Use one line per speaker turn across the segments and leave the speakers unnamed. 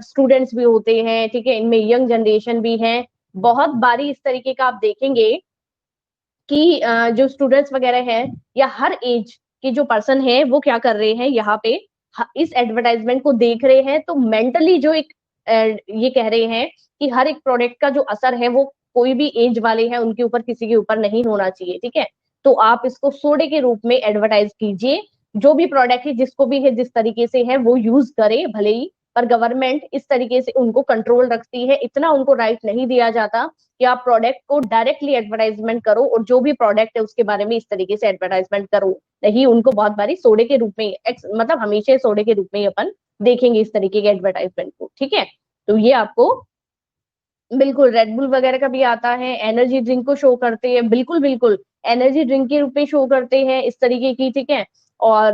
Students भी होते हैं, ठीक है, इनमें यंग जनरेशन भी है। बहुत बारी इस तरीके का आप देखेंगे कि जो स्टूडेंट्स वगैरह हैं या हर एज के जो पर्सन है वो क्या कर रहे हैं यहाँ पे, इस एडवर्टाइजमेंट को देख रहे हैं तो मेंटली जो एक ये कह रहे हैं कि हर एक प्रोडक्ट का जो असर है वो कोई भी एज वाले हैं उनके ऊपर, किसी के ऊपर नहीं होना चाहिए, ठीक है। तो आप इसको सोडे के रूप में एडवर्टाइज कीजिए, जो भी प्रोडक्ट है जिसको भी है जिस तरीके से है वो यूज करे भले ही, पर गवर्नमेंट इस तरीके से उनको कंट्रोल रखती है, इतना उनको राइट नहीं दिया जाता कि आप प्रोडक्ट को डायरेक्टली एडवर्टाइजमेंट करो और जो भी प्रोडक्ट है उसके बारे में इस तरीके से एडवर्टाइजमेंट करो। नहीं, उनको बहुत बारी सोडे के रूप में मतलब हमेशा सोडे के रूप में ही अपन देखेंगे इस तरीके के एडवर्टाइजमेंट को, ठीक है। तो ये आपको बिल्कुल रेड बुल वगैरह का भी आता है, एनर्जी ड्रिंक को शो करते हैं, बिल्कुल बिल्कुल एनर्जी ड्रिंक के रूप में शो करते हैं इस तरीके की, ठीक है। और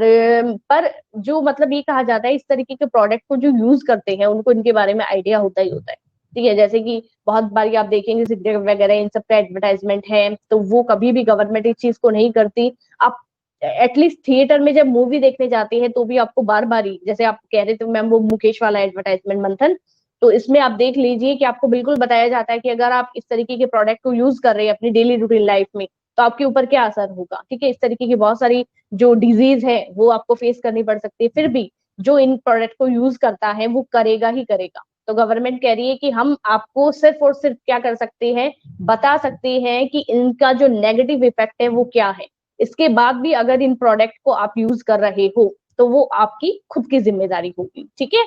पर जो मतलब ये कहा जाता है इस तरीके के प्रोडक्ट को जो यूज करते हैं उनको इनके बारे में आइडिया होता ही होता है, ठीक है। जैसे कि बहुत बार आप देखेंगे सिगरेट वगैरह इन सब का एडवर्टाइजमेंट है तो वो कभी भी गवर्नमेंट इस चीज को नहीं करती। आप एटलीस्ट थिएटर में जब मूवी देखने जाते हैं तो भी आपको बार बार ही, जैसे आप कह रहे थे मैम वो मुकेश वाला एडवर्टाइजमेंट मंथन, तो इसमें आप देख लीजिए कि आपको बिल्कुल बताया जाता है कि अगर आप इस तरीके के प्रोडक्ट को यूज कर रहे हैं अपनी डेली रूटीन लाइफ में तो आपके ऊपर क्या असर होगा, ठीक है। इस तरीके की बहुत सारी जो डिजीज है वो आपको फेस करनी पड़ सकती है, फिर भी जो इन प्रोडक्ट को यूज करता है वो करेगा ही करेगा। तो गवर्नमेंट कह रही है कि हम आपको सिर्फ और सिर्फ क्या कर सकते हैं, बता सकते हैं कि इनका जो नेगेटिव इफेक्ट है वो क्या है। इसके बाद भी अगर इन प्रोडक्ट को आप यूज कर रहे हो तो वो आपकी खुद की जिम्मेदारी होगी, ठीक है।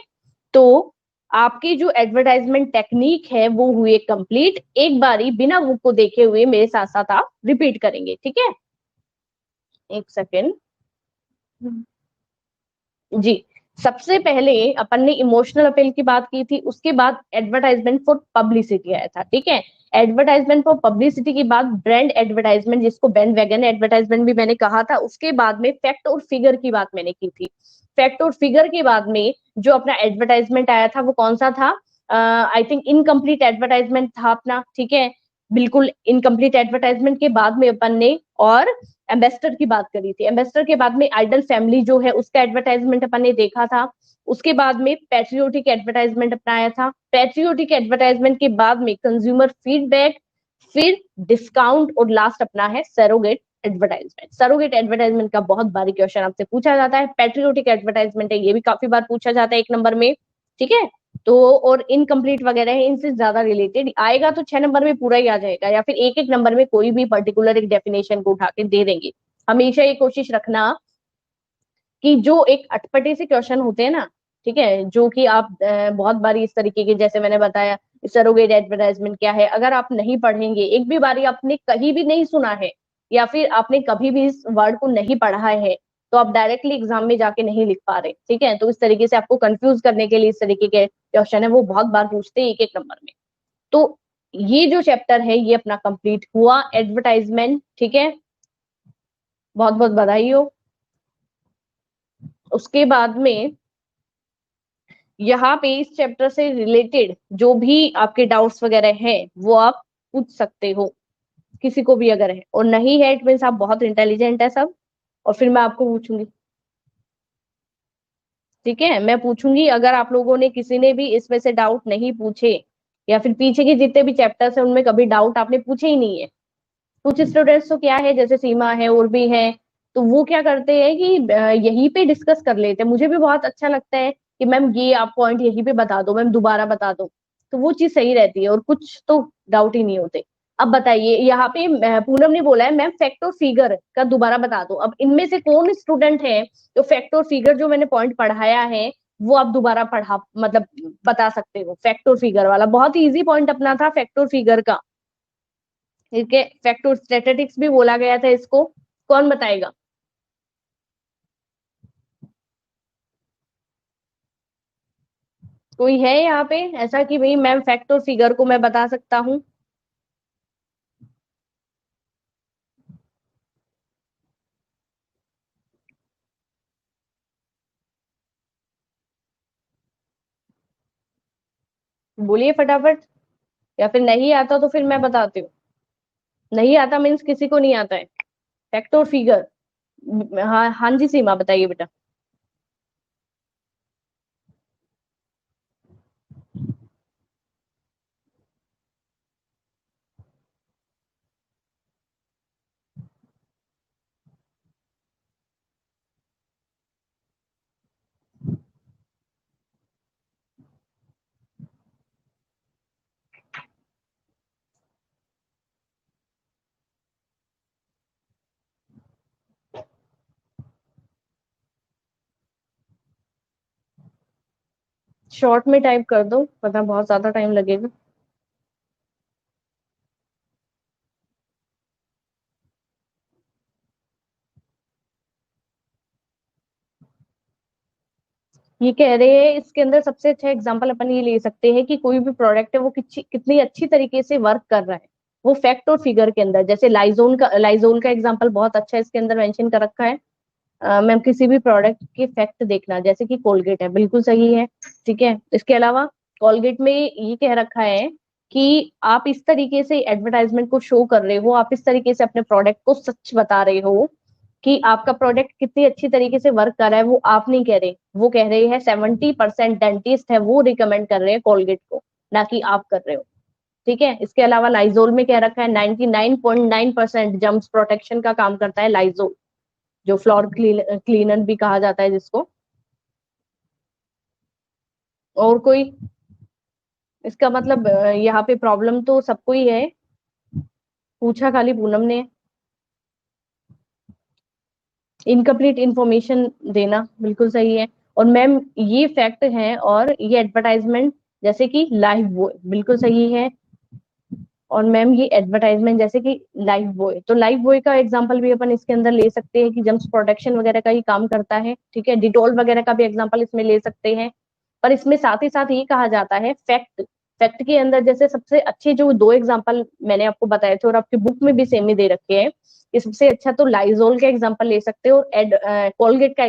तो आपकी जो एडवर्टाइजमेंट टेक्निक है वो हुई कंप्लीट। एक बारी बिना बुक को देखे हुए मेरे साथ साथ आप रिपीट करेंगे, ठीक है। एक सेकेंड जी। सबसे पहले अपन ने इमोशनल अपील की बात की थी, उसके बाद एडवर्टाइजमेंट फॉर पब्लिसिटी आया था, ठीक है। एडवर्टाइजमेंट फॉर पब्लिसिटी के बाद ब्रांड एडवर्टाइजमेंट, जिसको बैंड वैगन एडवर्टाइजमेंट भी मैंने कहा था, उसके बाद में फैक्ट और फिगर की बात मैंने की थी। फैक्ट और फिगर के बाद में जो अपना एडवर्टाइजमेंट आया था वो कौन सा था, आई थिंक इनकम्प्लीट एडवर्टाइजमेंट था अपना, ठीक है। बिल्कुल इनकम्प्लीट एडवर्टाइजमेंट के बाद में अपन ने और एम्बेसडर की बात करी थी। एम्बेसडर के बाद में आइडल फैमिली जो है उसका एडवर्टाइजमेंट अपन ने देखा था। उसके बाद में पैट्रियोटिक एडवर्टाइजमेंट अपनाया था। पैट्रियोटिक एडवर्टाइजमेंट के बाद में कंज्यूमर फीडबैक, फिर डिस्काउंट और लास्ट अपना है सरोगेट एडवर्टाइजमेंट। सरोगेट एडवर्टाइजमेंट का बहुत बारी क्वेश्चन आपसे पूछा जाता है। पैट्रियोटिक एडवर्टाइजमेंट है, ये भी काफी बार पूछा जाता है 1 नंबर में, ठीक है। तो और इनकम्प्लीट वगैरह है, इनसे ज्यादा रिलेटेड आएगा तो 6 नंबर में पूरा ही आ जाएगा, या फिर एक एक नंबर में कोई भी पर्टिकुलर एक डेफिनेशन को उठा के दे देंगे। हमेशा ये कोशिश रखना कि जो एक अटपटे से क्वेश्चन होते हैं ना, ठीक है, जो कि आप बहुत बारी इस तरीके के, जैसे मैंने बताया सरोगेट एडवर्टाइजमेंट क्या है, अगर आप नहीं पढ़ेंगे, एक भी बारी आपने कहीं भी नहीं सुना है या फिर आपने कभी भी इस वर्ड को नहीं पढ़ा है तो आप डायरेक्टली एग्जाम में जाके नहीं लिख पा रहे, ठीक है। तो इस तरीके से आपको कंफ्यूज करने के लिए इस तरीके के क्वेश्चन है वो बहुत बार पूछते हैं 1 1 नंबर में। तो ये जो चैप्टर है ये अपना कंप्लीट हुआ एडवर्टाइजमेंट, ठीक है। बहुत बहुत बधाई हो। उसके बाद में यहाँ पे इस चैप्टर से रिलेटेड जो भी आपके डाउट्स वगैरह हैं वो आप पूछ सकते हो, किसी को भी अगर है, और नहीं है इट मीन्स आप बहुत इंटेलिजेंट है सब, और फिर मैं आपको पूछूंगी, ठीक है। मैं पूछूंगी अगर आप लोगों ने किसी ने भी इसमें से डाउट नहीं पूछे या फिर पीछे के जितने भी चैप्टर्स है उनमें कभी डाउट आपने पूछे ही नहीं है। कुछ स्टूडेंट्स तो क्या है, जैसे सीमा है और भी है, तो वो क्या करते हैं कि यहीं पे डिस्कस कर लेते हैं। मुझे भी बहुत अच्छा लगता है कि मैम ये आप पॉइंट यहीं पे बता दो, मैम दोबारा बता दो, तो वो चीज सही रहती है और कुछ तो डाउट ही नहीं होते। अब बताइए यहाँ पे पूनम ने बोला है मैम फैक्ट और फिगर का दोबारा बता दो। अब इनमें से कौन स्टूडेंट है जो फैक्ट और फिगर जो मैंने पॉइंट पढ़ाया है वो आप दोबारा पढ़ा मतलब बता सकते हो। फैक्ट और फिगर वाला बहुत ही इजी पॉइंट अपना था फैक्ट और फिगर का, ठीक है। फैक्ट और स्टैटिस्टिक्स भी बोला गया था इसको, कौन बताएगा। कोई है यहाँ पे ऐसा कि भाई मैम फैक्ट और फिगर को मैं बता सकता हूँ। बोलिए फटाफट, या फिर नहीं आता तो फिर मैं बताती हूँ। नहीं आता मीन्स किसी को नहीं आता है फैक्ट और फिगर। हाँ हाँ जी सीमा बताइए बेटा। शॉर्ट में टाइप कर दो, वरना बहुत ज्यादा टाइम लगेगा। ये कह रहे हैं इसके अंदर सबसे अच्छा एग्जांपल अपन ये ले सकते हैं कि कोई भी प्रोडक्ट है वो कितनी अच्छी तरीके से वर्क कर रहा है, वो फैक्ट और फिगर के अंदर। जैसे लाइजोल का एग्जांपल बहुत अच्छा है, इसके अंदर मेंशन कर रखा है। मैम किसी भी प्रोडक्ट के फैक्ट देखना, जैसे कि कोलगेट है, बिल्कुल सही है। ठीक है, इसके अलावा कोलगेट में ये कह रखा है कि आप इस तरीके से एडवर्टाइजमेंट को शो कर रहे हो, आप इस तरीके से अपने प्रोडक्ट को सच बता रहे हो कि आपका प्रोडक्ट कितनी अच्छी तरीके से वर्क कर रहा है। वो आप नहीं कह रहे, वो कह रहे हैं 70% डेंटिस्ट है वो रिकमेंड कर रहे हैं कोलगेट को, ना कि आप कर रहे हो। ठीक है, इसके अलावा लाइजोल में कह रखा है 99.9% जर्म्स प्रोटेक्शन का काम करता है लाइजोल, जो फ्लोर क्लीनर भी कहा जाता है जिसको। और कोई इसका मतलब यहाँ पे प्रॉब्लम तो सबको ही है, पूछा खाली पूनम ने। इनकम्प्लीट इंफॉर्मेशन देना, बिल्कुल सही है। और मैम ये फैक्ट है, और ये एडवर्टाइजमेंट जैसे कि लाइव बॉय, बिल्कुल सही है। और मैम ये एडवर्टाइजमेंट जैसे कि लाइव बॉय, तो लाइव बॉय का एग्जांपल भी अपन इसके अंदर ले सकते हैं कि जम्स प्रोटेक्शन वगैरह का ही काम करता है। ठीक है, डिटॉल वगैरह का भी एग्जांपल इसमें ले सकते हैं। पर इसमें साथ ही साथ ये कहा जाता है फैक्ट, फैक्ट के अंदर जैसे सबसे अच्छे जो दो एग्जांपल मैंने आपको बताए थे और आपकी बुक में भी सेम ही दे रखे हैं, कि सबसे अच्छा तो लाइजोल का एग्जांपल ले सकते हो, और कोलगेट का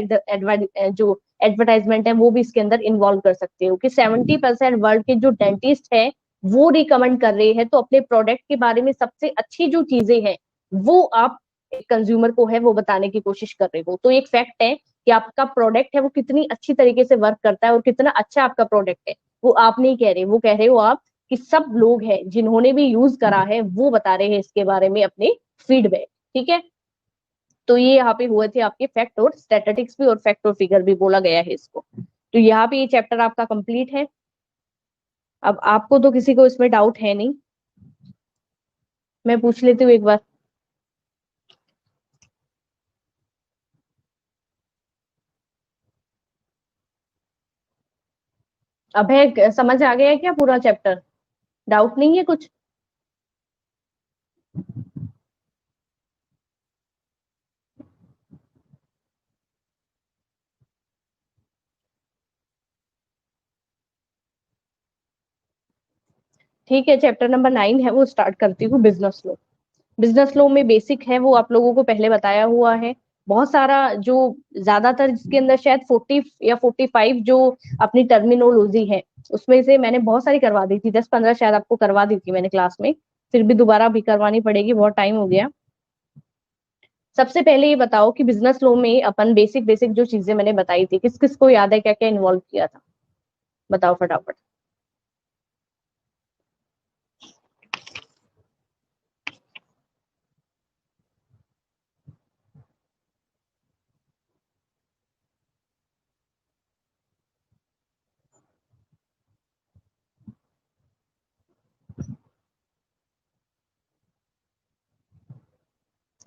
जो एडवर्टाइजमेंट है वो भी इसके अंदर इन्वॉल्व कर सकते हो, कि 70% वर्ल्ड के जो डेंटिस्ट है वो रिकमेंड कर रहे हैं, तो अपने प्रोडक्ट के बारे में सबसे अच्छी जो चीजें हैं वो आप कंज्यूमर को है वो बताने की कोशिश कर रहे हो। तो एक फैक्ट है कि आपका प्रोडक्ट है वो कितनी अच्छी तरीके से वर्क करता है और कितना अच्छा आपका प्रोडक्ट है, वो आप नहीं कह रहे, वो कह रहे हो आप कि सब लोग हैं जिन्होंने भी यूज करा है वो बता रहे हैं इसके बारे में अपने फीडबैक। ठीक है, तो ये यहाँ पे हुए थे आपके फैक्ट और स्टैटिस्टिक्स भी, और फैक्ट और फिगर भी बोला गया है इसको। तो यहाँ पे ये चैप्टर आपका कंप्लीट है। अब आपको तो किसी को इसमें डाउट है नहीं, मैं पूछ लेती हूँ एक बार। अब है, समझ आ गया है क्या पूरा चैप्टर? डाउट नहीं है कुछ? ठीक है, चैप्टर नंबर 9 है वो स्टार्ट करती हूँ, बिजनेस लॉ। बिजनेस लॉ में बेसिक है वो आप लोगों को पहले बताया हुआ है। बहुत सारा जो ज्यादातर जिसके अंदर शायद 40 या 45 जो अपनी टर्मिनोलॉजी है, उसमें से मैंने बहुत सारी करवा दी थी, 10-15 शायद आपको करवा दी थी मैंने क्लास में, फिर भी दोबारा भी करवानी पड़ेगी, बहुत टाइम हो गया। सबसे पहले ये बताओ कि बिजनेस लॉ में अपन बेसिक बेसिक जो चीजें मैंने बताई थी, किस किस को याद है क्या क्या इन्वॉल्व किया था? बताओ फटाफट।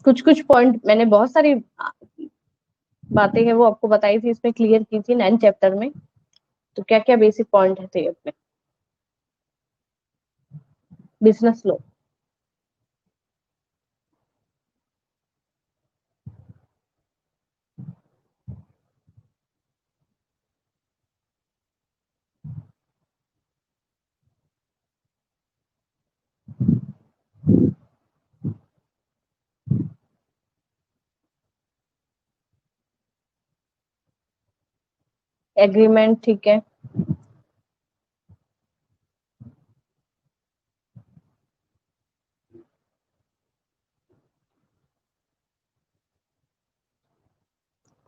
कुछ कुछ पॉइंट मैंने बहुत सारी बातें हैं वो आपको बताई थी, इसमें क्लियर की थी 9 चैप्टर में। तो क्या क्या बेसिक पॉइंट थे अपने बिजनेस लॉ? एग्रीमेंट, ठीक है।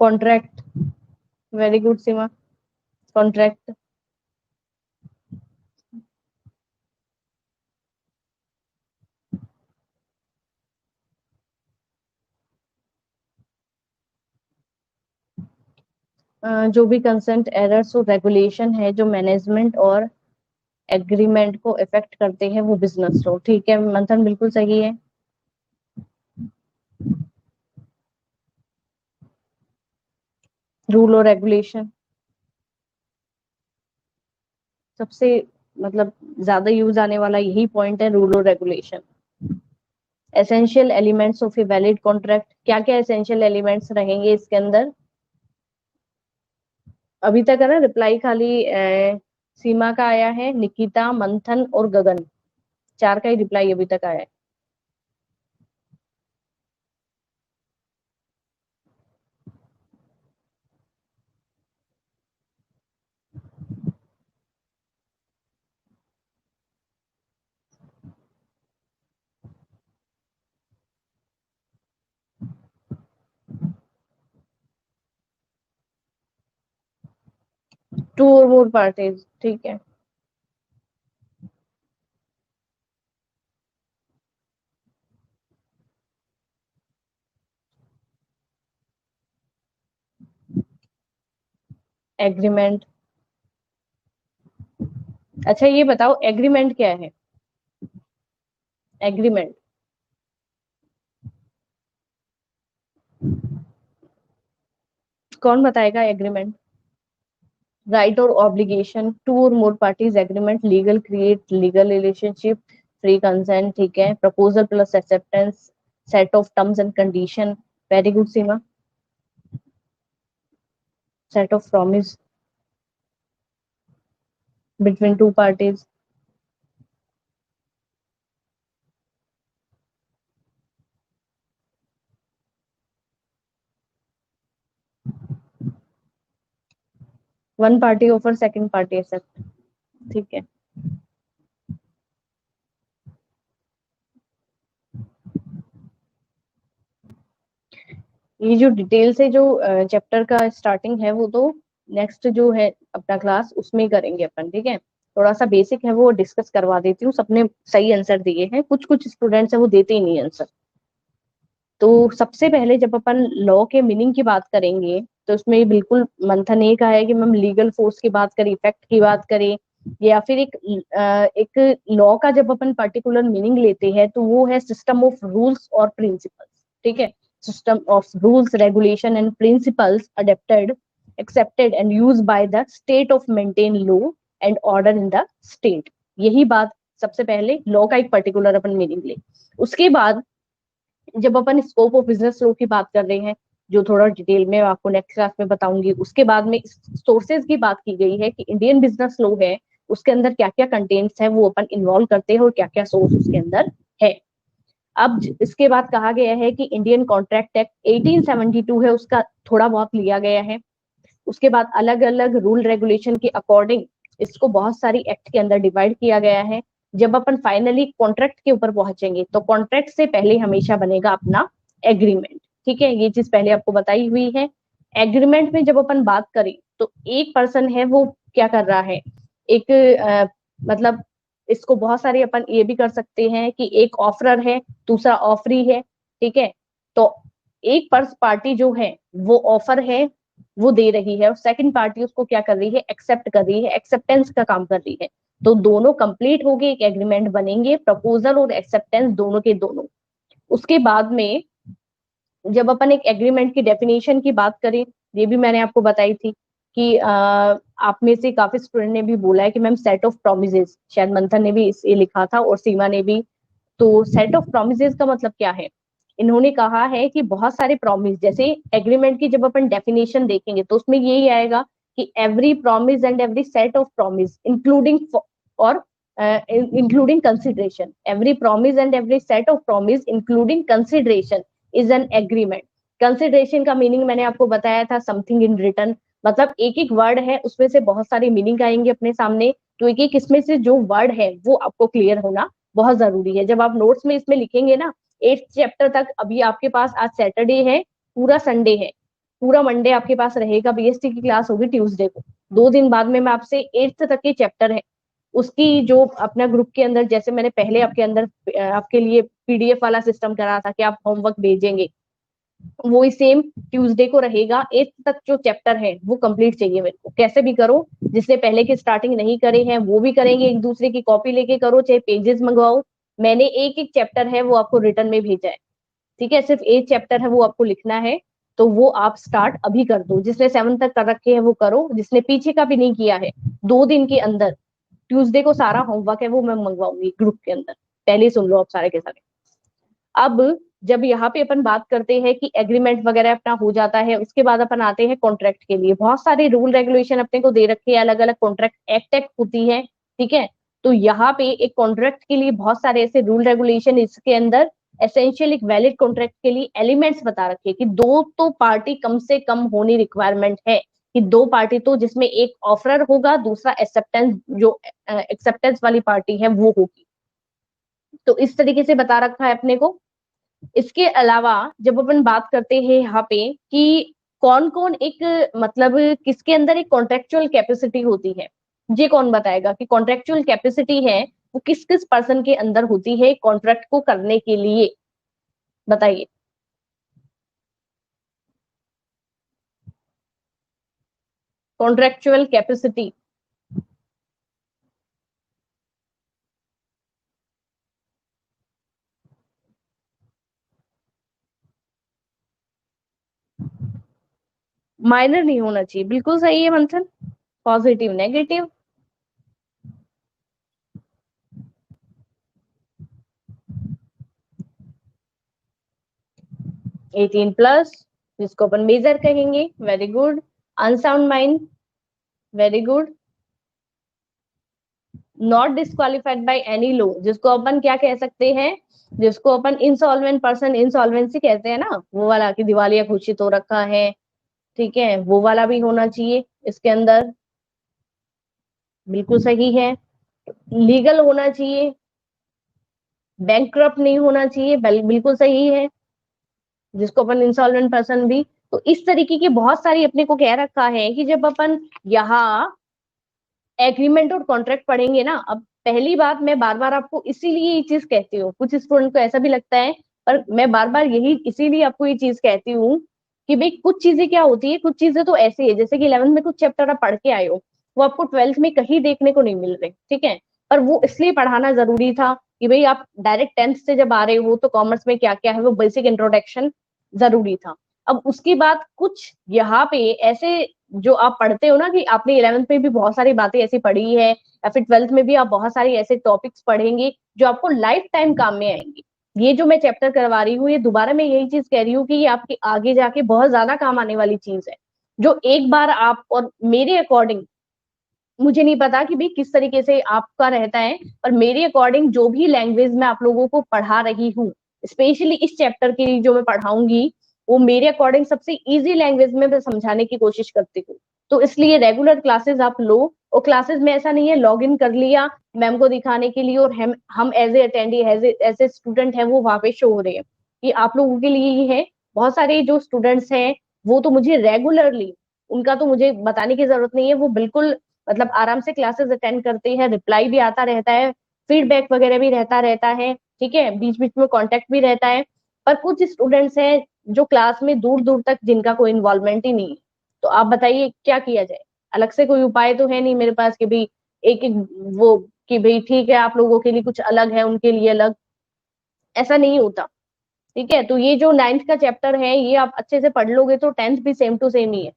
कॉन्ट्रैक्ट, वेरी गुड सीमा। कॉन्ट्रैक्ट, जो भी कंसेंट एरर्स और रेगुलेशन है जो मैनेजमेंट और एग्रीमेंट को इफेक्ट करते हैं वो बिजनेस लॉ, ठीक है मंथन, बिल्कुल सही है। रूल और रेगुलेशन, सबसे मतलब ज्यादा यूज आने वाला यही पॉइंट है, रूल और regulation. Essential elements of a valid contract, क्या क्या एसेंशियल एलिमेंट्स रहेंगे इसके अंदर? अभी तक है ना रिप्लाई खाली सीमा का आया है, निकिता, मंथन और गगन, चार का ही रिप्लाई अभी तक आया है। टू और मोर पार्टीज, ठीक है। एग्रीमेंट। अच्छा ये बताओ एग्रीमेंट क्या है? एग्रीमेंट, कौन बताएगा एग्रीमेंट? राइट और ऑब्लिगेशन, टू और more parties agreement, legal create legal relationship, free consent, ठीक है। Proposal plus acceptance, set of terms and condition, very good Seema. Set of promise between two parties, one party offer second party accept, ठीक है। ये जो detail से जो chapter का starting है वो तो नेक्स्ट जो है अपना क्लास उसमें ही करेंगे अपन, ठीक है। थोड़ा सा बेसिक है वो डिस्कस करवा देती हूँ, सबने सही आंसर दिए हैं, कुछ कुछ स्टूडेंट्स है वो देते ही नहीं आंसर। तो सबसे पहले जब अपन लॉ के मीनिंग की बात करेंगे तो उसमें बिल्कुल मंथन एक है कि मैम लीगल फोर्स की बात करें, इफेक्ट की बात करें, या फिर एक लॉ का जब अपन पर्टिकुलर मीनिंग लेते हैं तो वो है सिस्टम ऑफ रूल्स और प्रिंसिपल्स, ठीक है। System of rules, regulation and principles adapted, accepted and use by the state of maintain law and order in the state. यही बात सबसे पहले लॉ का एक पर्टिकुलर अपन मीनिंग ले। उसके बाद जब अपन स्कोप ऑफ बिजनेस लॉ की बात कर रहे हैं, जो थोड़ा डिटेल में आपको नेक्स्ट क्लास में बताऊंगी, उसके बाद में सोर्सेज की बात की गई है कि इंडियन बिजनेस लॉ है उसके अंदर क्या क्या कंटेंट्स है वो अपन इन्वॉल्व करते हैं और क्या क्या सोर्स उसके अंदर है। अब इसके बाद कहा गया है कि इंडियन कॉन्ट्रैक्ट एक्ट 1872 है उसका थोड़ा बहुत लिया गया है। उसके बाद अलग अलग रूल रेगुलेशन के अकॉर्डिंग इसको बहुत सारी एक्ट के अंदर डिवाइड किया गया है। जब अपन फाइनली कॉन्ट्रैक्ट के ऊपर पहुंचेंगे तो कॉन्ट्रैक्ट से पहले हमेशा बनेगा अपना एग्रीमेंट, ठीक है। ये चीज पहले आपको बताई हुई है। एग्रीमेंट में जब अपन बात करें तो एक पर्सन है वो क्या कर रहा है, एक मतलब इसको बहुत सारे अपन ये भी कर सकते हैं कि एक ऑफरर है, दूसरा ऑफरी है, ठीक है। तो एक पर्स पार्टी जो है वो ऑफर है, वो दे रही है, और सेकंड पार्टी उसको क्या कर रही है, एक्सेप्ट कर रही है, एक्सेप्टेंस का काम कर रही है। तो दोनों कंप्लीट हो गए, एक एग्रीमेंट बनेंगे, प्रपोजल और एक्सेप्टेंस दोनों के दोनों। उसके बाद में जब अपन एक एग्रीमेंट की डेफिनेशन की बात करें, ये भी मैंने आपको बताई थी कि आप में से काफी स्टूडेंट ने भी बोला है कि मैम सेट ऑफ प्रोमिसेस, शायद मंथन ने भी ये लिखा था और सीमा ने भी। तो सेट ऑफ प्रोमिसेस का मतलब क्या है? इन्होंने कहा है कि बहुत सारे प्रॉमिस, जैसे एग्रीमेंट की जब अपन डेफिनेशन देखेंगे तो उसमें यही आएगा कि every promise and every set of promise including और including consideration, every promise and every set of promise including consideration is an agreement. Consideration का मीनिंग मैंने आपको बताया था, समथिंग इन रिटर्न, मतलब एक एक वर्ड है उसमें से बहुत सारे मीनिंग आएंगे अपने सामने। तो एक एक इसमें से जो वर्ड है वो आपको क्लियर होना बहुत जरूरी है। जब आप नोट्स में इसमें लिखेंगे ना 8th चैप्टर तक, अभी आपके पास आज सैटरडे है, पूरा संडे है, पूरा मंडे आपके पास रहेगा, बीएसटी की क्लास होगी ट्यूसडे को, 2 दिन बाद में मैं आपसे 8th तक के चैप्टर है उसकी जो अपना ग्रुप के अंदर, जैसे मैंने पहले आपके अंदर आपके लिए पीडीएफ वाला सिस्टम करा था कि आप होमवर्क भेजेंगे, वो ही सेम ट्यूसडे को रहेगा। 8th तक जो चैप्टर है वो कंप्लीट चाहिए मेरे को, कैसे भी करो, जिसने पहले की स्टार्टिंग नहीं करे हैं वो भी करेंगे, एक दूसरे की कॉपी लेके करो, चाहे पेजेस मंगवाओ। मैंने एक एक चैप्टर है वो आपको रिटर्न में भेजा है, ठीक है। सिर्फ एक चैप्टर है वो आपको लिखना है, तो वो आप स्टार्ट अभी कर दो। जिसने 7th तक कर रखे हैं वो करो, जिसने पीछे का भी नहीं किया है 2 दिन के अंदर ट्यूसडे को सारा होमवर्क है वो मैं मंगवाऊंगी ग्रुप के अंदर। पहले ही सुन लो आप सारे के सारे। अब जब यहाँ पे अपन बात करते हैं कि एग्रीमेंट वगैरह अपना हो जाता है, उसके बाद अपन आते हैं कॉन्ट्रैक्ट के लिए। बहुत सारे रूल रेगुलेशन अपने को दे रखे हैं, अलग अलग कॉन्ट्रैक्ट एक्ट होती है, ठीक है। तो यहाँ पे एक कॉन्ट्रैक्ट के लिए बहुत सारे ऐसे रूल रेगुलेशन इसके अंदर एसेंशियल एक वैलिड कॉन्ट्रैक्ट के लिए एलिमेंट्स बता रखे हैं कि दो तो पार्टी कम से कम होनी रिक्वायरमेंट है, कि दो पार्टी तो जिसमें एक ऑफरर होगा, दूसरा एक्सेप्टेंस, जो एक्सेप्टेंस वाली पार्टी है वो होगी। तो इस तरीके से बता रखा है अपने को। इसके अलावा जब अपन बात करते हैं यहाँ पे कि कौन कौन एक मतलब किसके अंदर एक कॉन्ट्रेक्चुअल कैपेसिटी होती है, ये कौन बताएगा कि कॉन्ट्रेक्चुअल कैपेसिटी है वो किस किस पर्सन के अंदर होती है कॉन्ट्रैक्ट को करने के लिए, बताइए। Contractual capacity. माइनर नहीं होना चाहिए, बिल्कुल सही है मंथन। Positive negative. 18+, जिसको अपन मेजर कहेंगे, very good. Unsound mind, very good. Not disqualified by any law, जिसको अपन क्या कह सकते हैं, जिसको अपन इंसॉल्वेंट पर्सन, इंसॉल्वेंसी कहते हैं ना, वो वाला कि दिवालिया घोषित हो रखा है, ठीक है, वो वाला भी होना चाहिए इसके अंदर, बिल्कुल सही है। लीगल होना चाहिए, बैंकक्रप्ट नहीं होना चाहिए, बिल्कुल सही है, जिसको अपन इंसॉल्वेंट पर्सन भी। तो इस तरीके की बहुत सारी अपने को कह रखा है कि जब अपन यहाँ एग्रीमेंट और कॉन्ट्रैक्ट पढ़ेंगे ना, अब पहली बात मैं बार बार आपको इसीलिए ये चीज कहती हूँ, कुछ स्टूडेंट को ऐसा भी लगता है, पर मैं बार बार यही इसीलिए आपको ये चीज कहती हूँ कि भाई कुछ चीजें क्या होती है, कुछ चीजें तो ऐसी है, जैसे कि 11th में कुछ चैप्टर आप पढ़ के आए हो, वो आपको 12th में कहीं देखने को नहीं मिल रहे, ठीक है। पर वो इसलिए पढ़ाना जरूरी था कि भाई आप डायरेक्ट 10th से जब आ रहे हो तो कॉमर्स में क्या क्या है वो बेसिक इंट्रोडक्शन जरूरी था। अब उसके बाद कुछ यहाँ पे ऐसे जो आप पढ़ते हो ना, कि आपने 11th में भी बहुत सारी बातें ऐसी पढ़ी है, या फिर 12th में भी आप बहुत सारे ऐसे टॉपिक्स पढ़ेंगे जो आपको लाइफ टाइम काम में आएंगे। ये जो मैं चैप्टर करवा रही हूँ, ये दोबारा मैं यही चीज कह रही हूँ कि ये आपके आगे जाके बहुत ज्यादा काम आने वाली चीज है, जो एक बार आप, और मेरे अकॉर्डिंग, मुझे नहीं पता कि भाई किस तरीके से आपका रहता है, पर मेरे अकॉर्डिंग जो भी लैंग्वेज मैं आप लोगों को पढ़ा रही हूँ, स्पेशली इस चैप्टर के लिए जो मैं पढ़ाऊंगी, वो मेरे अकॉर्डिंग सबसे इजी लैंग्वेज में मैं समझाने की कोशिश करती हूँ। तो इसलिए रेगुलर क्लासेस आप लो, और क्लासेस में ऐसा नहीं है लॉग इन कर लिया मैम को दिखाने के लिए, और हम as a attendee, as a student है वो वहां पे शो हो रहे हैं। ये आप लोगों के लिए ही है। बहुत सारे जो स्टूडेंट्स हैं वो तो मुझे रेगुलरली, उनका तो मुझे बताने की जरूरत नहीं है, वो बिल्कुल मतलब आराम से क्लासेस अटेंड करते हैं, रिप्लाई भी आता रहता है, फीडबैक वगैरह भी रहता है, ठीक है, बीच बीच में कांटेक्ट भी रहता है। पर कुछ स्टूडेंट्स हैं जो क्लास में दूर दूर तक जिनका कोई इन्वॉल्वमेंट ही नहीं है। तो आप बताइए क्या किया जाए। अलग से कोई उपाय तो है नहीं मेरे पास कि भाई एक एक वो, कि भाई ठीक है आप लोगों के लिए कुछ अलग है उनके लिए अलग, ऐसा नहीं होता, ठीक है। तो ये जो 9th का चैप्टर है ये आप अच्छे से पढ़ लोगे तो 10th भी सेम टू सेम ही है।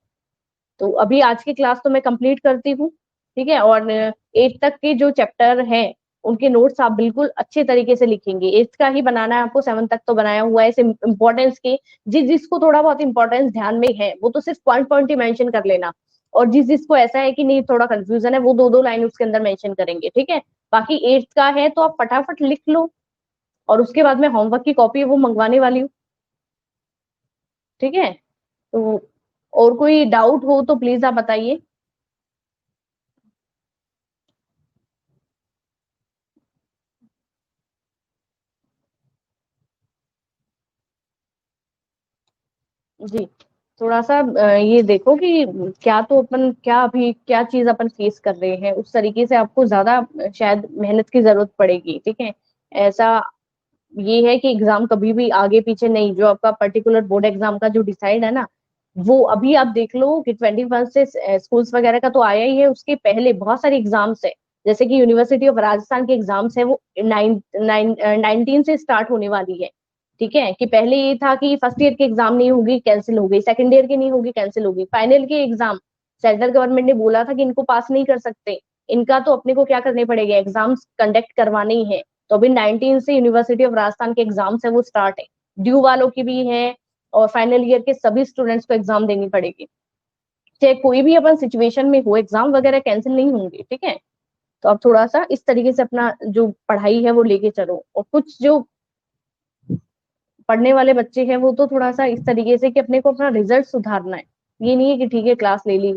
तो अभी आज की क्लास तो मैं कंप्लीट करती हूँ, ठीक है, और 8th तक के जो चैप्टर हैं उनके नोट्स आप बिल्कुल अच्छे तरीके से लिखेंगे। 8th का ही बनाना है आपको, 7th तक तो बनाया हुआ है, इंपॉर्टेंस के जिसको थोड़ा बहुत इंपॉर्टेंस ध्यान में है वो तो सिर्फ पॉइंट पॉइंट ही मेंशन कर लेना, और जिसको ऐसा है कि नहीं थोड़ा कंफ्यूजन है वो दो दो लाइन उसके अंदर मेंशन करेंगे, ठीक है। बाकी 8th का है तो आप फटाफट लिख लो, और उसके बाद में होमवर्क की कॉपी है वो मंगवाने वाली हूँ, ठीक है। तो और कोई डाउट हो तो प्लीज आप बताइए। जी, थोड़ा सा ये देखो कि क्या तो अपन क्या अभी क्या चीज अपन फेस कर रहे हैं, उस तरीके से आपको ज्यादा शायद मेहनत की जरूरत पड़ेगी, ठीक है। ऐसा ये है कि एग्जाम कभी भी आगे पीछे नहीं, जो आपका पर्टिकुलर बोर्ड एग्जाम का जो डिसाइड है ना, वो अभी आप देख लो कि 21 से स्कूल्स वगैरह का तो आया ही है, उसके पहले बहुत सारे एग्जाम्स है, जैसे कि यूनिवर्सिटी ऑफ राजस्थान के एग्जाम्स है वो 19 से स्टार्ट होने वाली है, ठीक है। कि पहले ये था कि फर्स्ट ईयर की एग्जाम नहीं होगी, कैंसिल हो गई, सेकंड ईयर की नहीं होगी, कैंसिल होगी, फाइनल के एग्जाम सेंट्रल गवर्नमेंट ने बोला था कि इनको पास नहीं कर सकते, इनका तो अपने को क्या करने पड़ेगा, एग्जाम्स कंडक्ट करवाने ही है। तो अभी 19 से यूनिवर्सिटी ऑफ राजस्थान के एग्जाम्स है वो स्टार्ट है, ड्यू वालों की भी है और फाइनल ईयर के सभी स्टूडेंट्स को एग्जाम देनी पड़ेगी। चाहे कोई भी अपन सिचुएशन में हो, एग्जाम वगैरह कैंसिल नहीं होंगे, ठीक है। तो अब थोड़ा सा इस तरीके से अपना जो पढ़ाई है वो लेके चलो, और कुछ जो पढ़ने वाले बच्चे हैं वो तो थोड़ा सा इस तरीके से कि अपने को अपना रिजल्ट सुधारना है। ये नहीं है कि ठीक है क्लास ले ली,